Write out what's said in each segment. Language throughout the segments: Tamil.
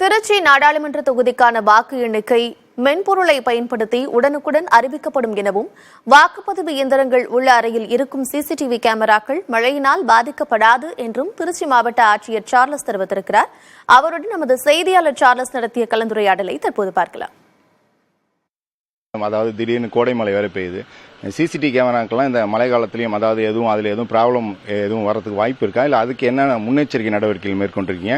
திருச்சி நாடாளுமன்ற தொகுதிக்கான வாக்கு எண்ணிக்கை மென்பொருளை பயன்படுத்தி உடனுக்குடன் அறிவிக்கப்படும் எனவும் வாக்குப்பதிவு இயந்திரங்கள் உள்ள அறையில் இருக்கும் சிசிடிவி கேமராக்கள் மழையினால் பாதிக்கப்படாது என்றும் திருச்சி மாவட்ட ஆட்சியர் சார்லஸ் தெரிவித்திருக்கிறார். அவருடன் நமது செய்தியாளர் சார்லஸ் நடத்திய கலந்துரையாடலை தற்போது பார்க்கலாம். அதாவது திடீர்னு கோடை மழை வேற பெய்யுது. சிசிடிவி கேமராக்கெல்லாம் இந்த மழை காலத்திலையும் அதாவது அதில் எதுவும் ப்ராப்ளம் எதுவும் வரதுக்கு வாய்ப்பு இருக்கா, இல்லை அதுக்கு என்னென்ன முன்னெச்சரிக்கை நடவடிக்கைகள் மேற்கொண்டிருக்கீங்க?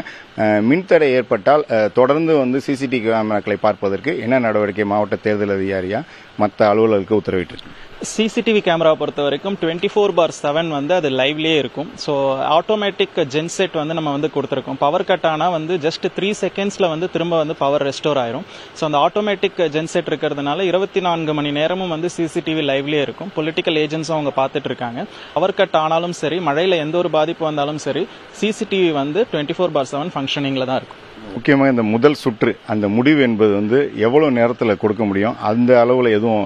மின்தடை ஏற்பட்டால் தொடர்ந்து சிசிடிவி கேமராக்களை பார்ப்பதற்கு என்ன நடவடிக்கை மாவட்ட தேர்தல் அதிகாரியா மற்ற அலுவலர்களுக்கு உத்தரவிட்டிருக்கு? சிசிடிவி கேமராவை பொறுத்த வரைக்கும் 24/7 அது லைவ்லேயே இருக்கும். ஸோ ஆட்டோமேட்டிக் ஜென்செட் நம்ம கொடுத்துருக்கோம். பவர் கட் ஆனால் ஜஸ்ட் 3 செகண்ட்ஸில் திரும்ப பவர் ரெஸ்டோர் ஆயிரும். ஸோ அந்த ஆட்டோமேட்டிக் ஜென்செட் இருக்கிறதுனால 24 மணி நேரமும் சிசிடிவி லைவ்லேயே இருக்கும். பொலிட்டிக்கல் ஏஜென்ட்ஸும் அவங்க பார்த்துட்டு இருக்காங்க. பவர் கட் ஆனாலும் சரி, மழையில் எந்த ஒரு பாதிப்பு வந்தாலும் சரி, சிசிடிவி 24/7 ஃபங்க்ஷனிங்கில் தான் இருக்கும். முக்கியமாக இந்த முதல் சுற்று அந்த முடிவு என்பது எவ்வளவு நேரத்தில் கொடுக்க முடியும்? அந்த அளவில் எதுவும்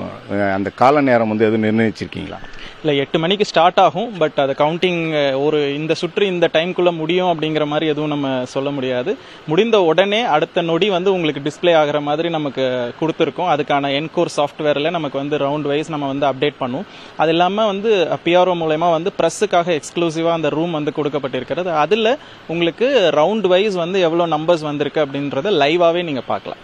அந்த கால நேரம் எதுவும் நிர்ணயிச்சிருக்கீங்களா? இல்லை, 8 மணிக்கு ஸ்டார்ட் ஆகும். பட் அதை கவுண்டிங் இந்த சுற்று இந்த டைம்குள்ளே முடியும் அப்படிங்கிற மாதிரி எதுவும் நம்ம சொல்ல முடியாது. முடிந்த உடனே அடுத்த நொடி உங்களுக்கு டிஸ்பிளே ஆகிற மாதிரி நமக்கு கொடுத்துருக்கோம். அதுக்கான என்கோர் சாஃப்ட்வேரில் நமக்கு ரவுண்ட் வைஸ் நம்ம அப்டேட் பண்ணுவோம். அது இல்லாமல் பிஆர்ஓ மூலயமா ப்ரெஸ்ஸுக்காக எக்ஸ்க்ளூசிவாக அந்த ரூம் கொடுக்கப்பட்டிருக்கிறது. அதில் உங்களுக்கு ரவுண்ட் வைஸ் எவ்வளோ நம்பர்ஸ் வந்திருக்கு அப்படின்றத லைவாகவே நீங்கள் பார்க்கலாம்.